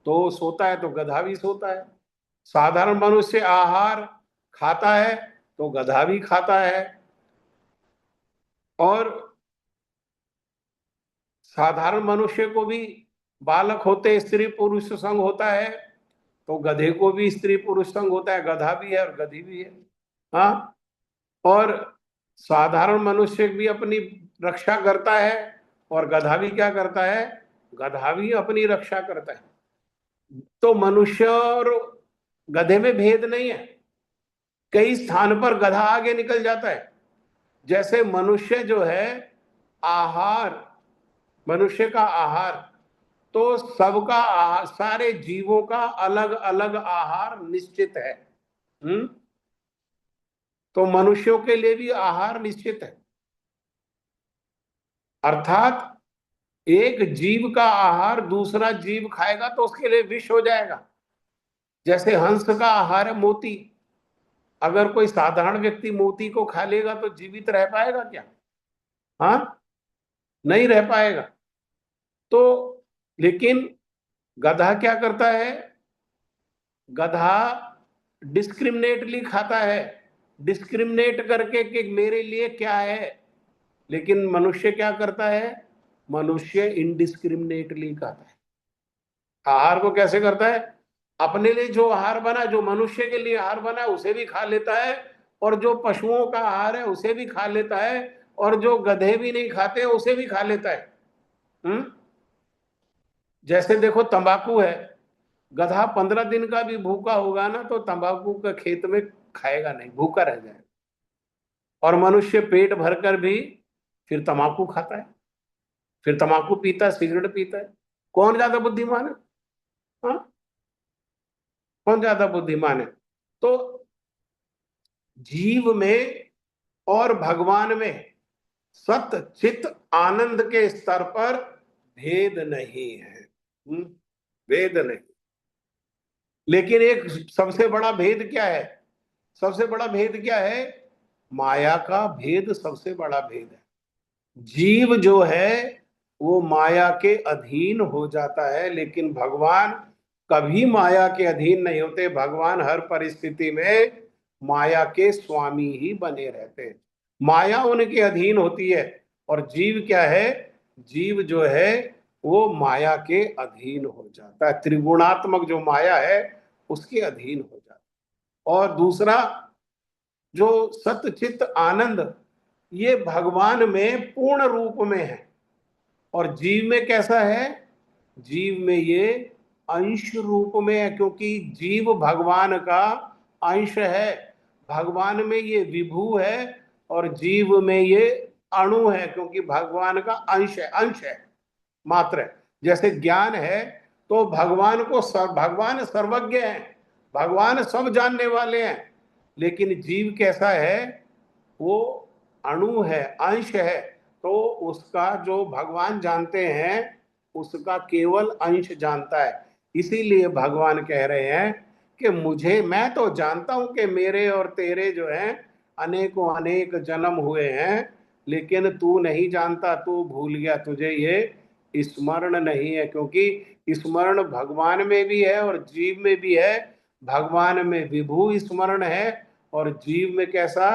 तो सोता है तो गधा भी सोता है। साधारण मनुष्य आहार खाता है तो गधा भी खाता है। और साधारण मनुष्य को भी बालक होते स्त्री पुरुष संग होता है, तो गधे को भी स्त्री पुरुष संग होता है। गधा भी है और गधी भी है। हाँ, और साधारण मनुष्य भी अपनी रक्षा करता है, और गधा भी क्या करता है? गधा भी अपनी रक्षा करता है। तो मनुष्य और गधे में भेद नहीं है। कई स्थान पर गधा आगे निकल जाता है। जैसे मनुष्य जो है आहार, मनुष्य का आहार, तो सबका आहार, सारे जीवों का अलग अलग आहार निश्चित है। तो मनुष्यों के लिए भी आहार निश्चित है। अर्थात एक जीव का आहार दूसरा जीव खाएगा तो उसके लिए विष हो जाएगा। जैसे हंस का आहार है मोती। अगर कोई साधारण व्यक्ति मोती को खा लेगा तो जीवित रह पाएगा क्या? हाँ, नहीं रह पाएगा। तो लेकिन गधा क्या करता है? गधा डिस्क्रिमिनेटली खाता है, डिस्क्रिमिनेट करके कि मेरे लिए क्या है। लेकिन मनुष्य क्या करता है? मनुष्य इनडिस्क्रिमिनेटली खाता है। आहार को कैसे करता है? अपने लिए जो आहार बना, जो मनुष्य के लिए आहार बना उसे भी खा लेता है, और जो पशुओं का आहार है उसे भी खा लेता है, और जो गधे भी नहीं खाते उसे भी खा लेता है। जैसे देखो तंबाकू है, गधा 15 दिन का भी भूखा होगा ना तो तंबाकू का खेत में खाएगा नहीं, भूखा रह जाएगा। और मनुष्य पेट भरकर भी फिर तम्बाकू खाता है, फिर तम्बाकू पीता है, सिगरेट पीता है। कौन ज्यादा बुद्धिमान है? हाँ, कौन ज्यादा बुद्धिमान है? तो जीव में और भगवान में सत चित आनंद के स्तर पर भेद नहीं है। भेद नहीं। लेकिन एक सबसे बड़ा भेद क्या है? सबसे बड़ा भेद क्या है? माया का भेद सबसे बड़ा भेद है। जीव जो है वो माया के अधीन हो जाता है, लेकिन भगवान कभी माया के अधीन नहीं होते। भगवान हर परिस्थिति में माया के स्वामी ही बने रहते हैं। माया उनके अधीन होती है, और जीव क्या है? जीव जो है वो माया के अधीन हो जाता है। त्रिगुणात्मक जो माया है उसके अधीन हो जाता है। और दूसरा जो सतचित आनंद, ये भगवान में पूर्ण रूप में है, और जीव में कैसा है? जीव में ये अंश रूप में है, क्योंकि जीव भगवान का अंश है। भगवान में ये विभू है और जीव में ये अणु है, क्योंकि भगवान का अंश है, मात्र है। जैसे ज्ञान है तो भगवान को भगवान सर्वज्ञ है, भगवान सब जानने वाले हैं। लेकिन जीव कैसा है? वो अणु है, अंश है। तो उसका जो भगवान जानते हैं उसका केवल अंश जानता है। इसीलिए भगवान कह रहे हैं कि मैं तो जानता हूं कि मेरे और तेरे जो हैं अनेकों अनेक जन्म हुए हैं, लेकिन तू नहीं जानता, तू भूल गया, तुझे ये स्मरण नहीं है। क्योंकि स्मरण भगवान में भी है और जीव में भी है। भगवान में विभू स्मरण है और जीव में कैसा?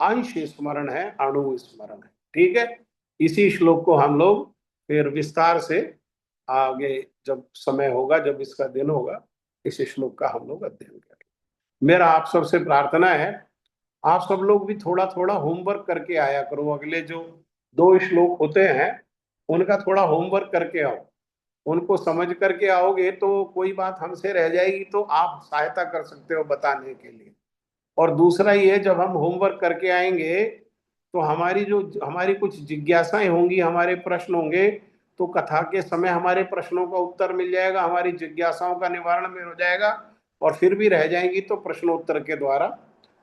अंश स्मरण है, अणु स्मरण है। ठीक है, इसी श्लोक को हम लोग फिर विस्तार से आगे जब समय होगा, जब इसका दिन होगा, इस श्लोक का हम लोग अध्ययन करेंगे। मेरा आप सबसे प्रार्थना है, आप सब लोग भी थोड़ा थोड़ा होमवर्क करके आया करो। अगले जो 2 श्लोक होते हैं उनका थोड़ा होमवर्क करके आओ। उनको समझ करके आओगे तो कोई बात हमसे रह जाएगी तो आप सहायता कर सकते हो बताने के लिए। और दूसरा ये, जब हम होमवर्क करके आएंगे तो हमारी कुछ जिज्ञासाएं होंगी, हमारे प्रश्न होंगे, तो कथा के समय हमारे प्रश्नों का उत्तर मिल जाएगा, हमारी जिज्ञासाओं का निवारण में हो जाएगा। और फिर भी रह जाएंगी तो प्रश्नोत्तर के द्वारा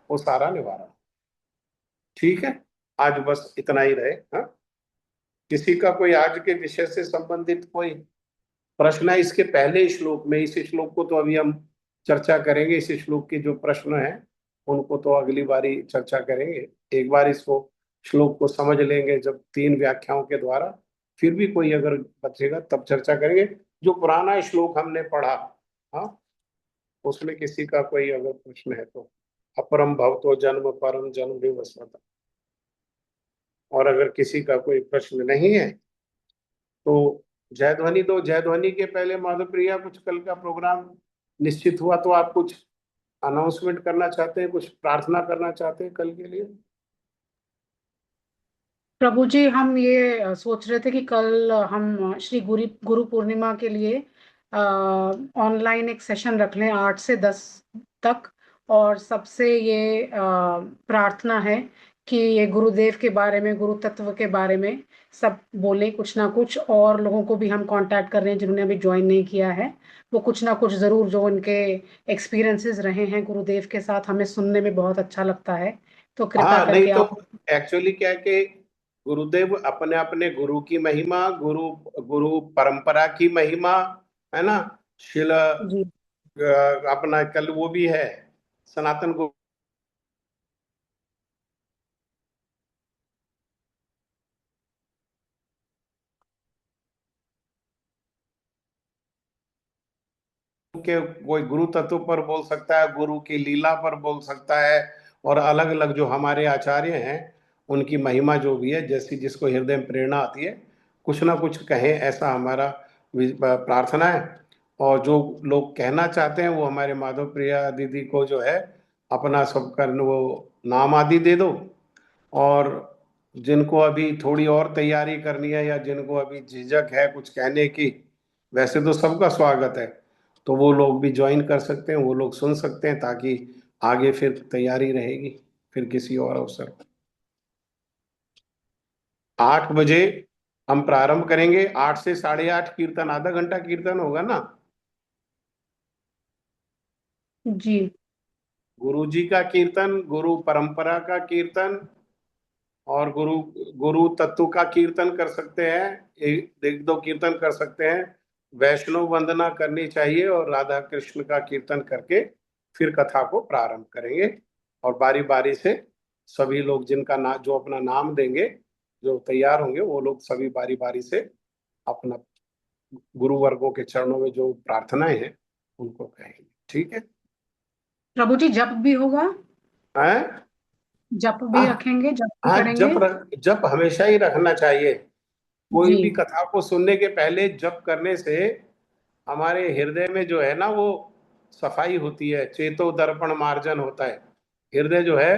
वो सारा निवारण। ठीक है, आज बस इतना ही रहे। हाँ, किसी का कोई आज के विषय से संबंधित कोई प्रश्न है? इसके पहले श्लोक में, इस श्लोक को तो अभी हम चर्चा करेंगे, इस श्लोक के जो प्रश्न हैं उनको तो अगली बारी चर्चा करेंगे। एक बार इसको श्लोक को समझ लेंगे जब 3 व्याख्याओं के द्वारा, फिर भी कोई अगर बचेगा तब चर्चा करेंगे। जो पुराना श्लोक हमने पढ़ा, हाँ, उसमें किसी का कोई अगर प्रश्न है तो। अपरम भवतो जन्म परम जन्म विवस्वता। और अगर किसी का कोई प्रश्न नहीं है तो जय ध्वनि दो। जय ध्वनि के पहले माधव प्रिया, कुछ कल का प्रोग्राम निश्चित हुआ तो आप कुछ अनाउंसमेंट करना चाहते हैं, कुछ प्रार्थना करना चाहते हैं कल के लिए? प्रभु जी, हम ये सोच रहे थे कि कल हम श्री गुरु पूर्णिमा के लिए ऑनलाइन एक सेशन रख लें 8 से 10 तक। और सबसे ये प्रार्थना है कि ये गुरुदेव के बारे में, गुरु तत्व के बारे में सब बोलें कुछ ना कुछ। और लोगों को भी हम कांटेक्ट कर रहे हैं जिन्होंने अभी ज्वाइन नहीं किया है, वो कुछ ना कुछ जरूर, जो उनके एक्सपीरियंसेस रहे हैं गुरुदेव के साथ, हमें सुनने में बहुत अच्छा लगता है। तो कृपा हाँ, नहीं करके तो आप। एक्चुअली क्या है कि गुरुदेव अपने अपने गुरु की महिमा, गुरु गुरु परंपरा की महिमा, है ना। शिल जी। अपना कल वो भी है सनातन गुरु के, कोई गुरु तत्व पर बोल सकता है, गुरु की लीला पर बोल सकता है, और अलग अलग जो हमारे आचार्य हैं उनकी महिमा जो भी है, जैसी जिसको हृदय में प्रेरणा आती है कुछ ना कुछ कहें, ऐसा हमारा प्रार्थना है। और जो लोग कहना चाहते हैं वो हमारे माधव प्रिया दीदी को जो है अपना सब कर वो नाम आदि दे दो। और जिनको अभी थोड़ी और तैयारी करनी है या जिनको अभी झिझक है कुछ कहने की, वैसे तो सबका स्वागत है, तो वो लोग भी ज्वाइन कर सकते हैं, वो लोग सुन सकते हैं, ताकि आगे फिर तैयारी रहेगी फिर किसी और अवसर पर। 8 बजे हम प्रारंभ करेंगे। 8 से 8:30 कीर्तन, आधा घंटा कीर्तन होगा ना। जी। गुरु जी का कीर्तन, गुरु परंपरा का कीर्तन और गुरु गुरु तत्व का कीर्तन कर सकते हैं, एक दो कीर्तन कर सकते हैं। वैष्णव वंदना करनी चाहिए और राधा कृष्ण का कीर्तन करके फिर कथा को प्रारंभ करेंगे। और बारी बारी से सभी लोग जिनका जो अपना नाम देंगे, जो तैयार होंगे, वो लोग सभी बारी बारी से अपना गुरु वर्गों के चरणों में जो प्रार्थनाएं हैं उनको कहेंगे। ठीक है। प्रभु जी जप भी होगा? हैं? जप भी रखेंगे, जप भी हाँ, करेंगे? जप हमेशा ही रखना चाहिए। कोई जी। भी कथा को सुनने के पहले जप करने से हमारे हृदय में जो है ना, वो सफाई होती है, चेतो दर्पण मार्जन होता है। हृदय जो है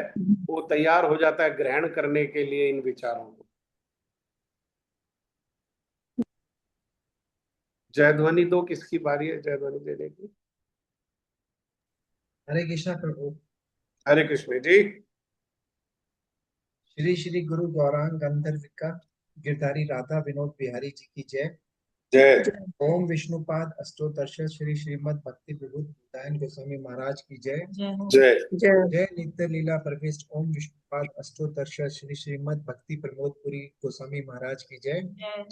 वो तैयार हो जाता है ग्रहण करने के लिए इन विचारों को। जय ध्वनि दो, किसकी बारी है जय ध्वनि देने की? हरे कृष्णा प्रभु। हरे कृष्ण जी। श्री श्री गुरु गौरांग गंधर्विका गिरधारी राधा विनोद बिहारी जी की जय। जय ओम विष्णुपाद अष्टोत्तरश श्री श्रीमद भक्ति विभूत दायन गोस्वामी महाराज की जय। जय हो। जय जय नित्य लीला प्रविष्ट ओम विष्णुपाद अष्टोत्तरश श्री श्रीमद भक्ति प्रमोदपुरी गोस्वामी महाराज की जय।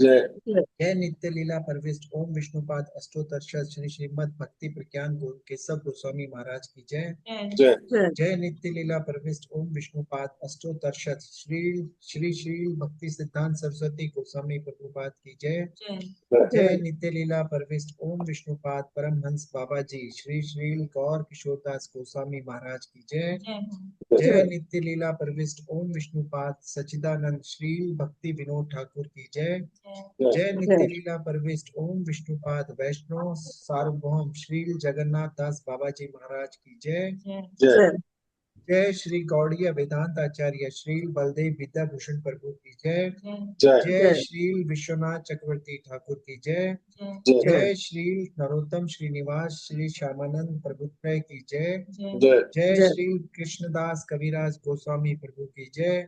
जय जय नित्य लीला प्रविष्ट ओम विष्णुपाद अष्टोत्तरश श्री श्रीमद भक्ति प्रज्ञान केशव गोस्वामी महाराज की जय। जय जय नित्य लीला प्रविष्ट ओम विष्णुपाद अष्टोत्तरश श्री श्री भक्ति सिद्धांत सरस्वती गोस्वामी प्रभुपाद की जय। जय नित्य लीला परविष्ट ओम विष्णुपाद परमहंस बाबा जी श्री श्री गौर किशोरदास गोस्वामी महाराज की जय। जय नित्य लीला परविष्ट ओम विष्णुपाद सच्चिदानंद श्री भक्ति विनोद ठाकुर की जय। जय नित्य लीला परविष्ट ओम विष्णुपाद वैष्णव सार्वभौम श्री जगन्नाथ दास बाबा जी महाराज की जय। जय जय श्री गौड़ीय वेदांत आचार्य श्री बलदेव विद्याभूषण प्रभु की जय। जय जय श्री विश्वनाथ चक्रवर्ती ठाकुर की जय। जय जय श्री नरोत्तम श्रीनिवास श्री श्यामानंद प्रभुत्रय की जय। जय जय श्री कृष्णदास कविराज गोस्वामी प्रभु की जय।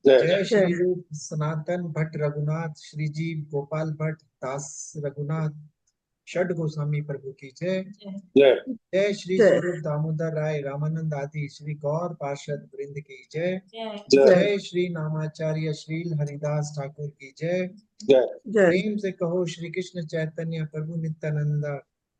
जय जय श्री रूप सनातन भट्ट रघुनाथ श्री जीव गोपाल भट्ट दास रघुनाथ षड गोस्वामी प्रभु की जय। जय जय श्री स्वरूप दामोदर राय रामानंद आदि श्री गौर पार्षद वृंद की जय। जय श्री नामाचार्य श्री हरिदास ठाकुर की जय। प्रेम से कहो श्री कृष्ण चैतन्य प्रभु नित्यानंद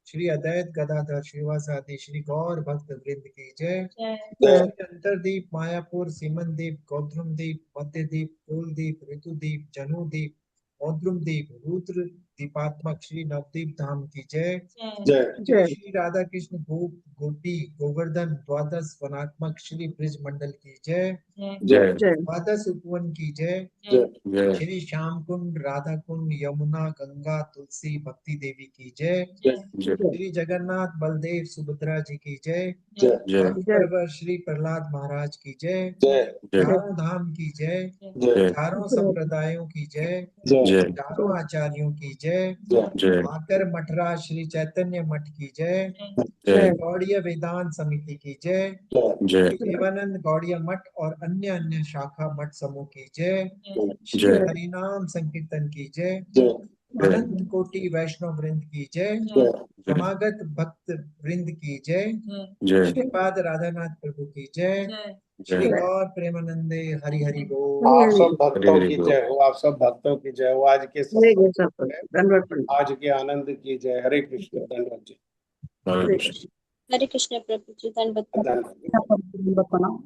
श्री अद्वैत गदाधर श्रीवासादि श्री गौर भक्त वृंद की जय। श्री अंतरदीप मायापुर सीमन दीप गौतम दीप मध्य दीप कुलदीप ऋतुदीप जनुदीप औद्रुम दीप रुद्र दीपात्मक श्री नवदीप धाम की जय। जय श्री राधा कृष्ण गोप गोपी गोवर्धन द्वादश वनात्मक श्री ब्रिज मंडल की जय। जय द्वादश उपवन की जय। जय श्री श्याम कुंड राधा कुंड यमुना गंगा तुलसी भक्ति देवी की जय। श्री जगन्नाथ बलदेव सुभद्रा जी की जय। भक्त परवर श्री प्रहलाद महाराज की जय। चारों धाम की जय। चारों संप्रदायों की जय। चारों आचार्यों की जय। आकर मठरा श्री चैतन्य मठ की जय। श्री गौड़ीय वेदांत समिति की जय। देवानंद गौड़ीय मठ और अन्य अन्य शाखा मठ समूह की जय। श्री हरिनाम संकीर्तन की जय। अनंत कोटि वैष्णव वृंद की जय। समागत भक्त वृंद की जय। श्रीपाद राधानाथ प्रभु की जय। श्री गौर प्रेमानंदे हरि हरि बोल। आप सब भक्तों की जय हो, आप सब भक्तों की जय हो। आज के आज के आनंद की जय। हरे कृष्ण। धन्यवाद जी। हरे कृष्ण प्रभु जी। धन्यवाद। धन्यवाद।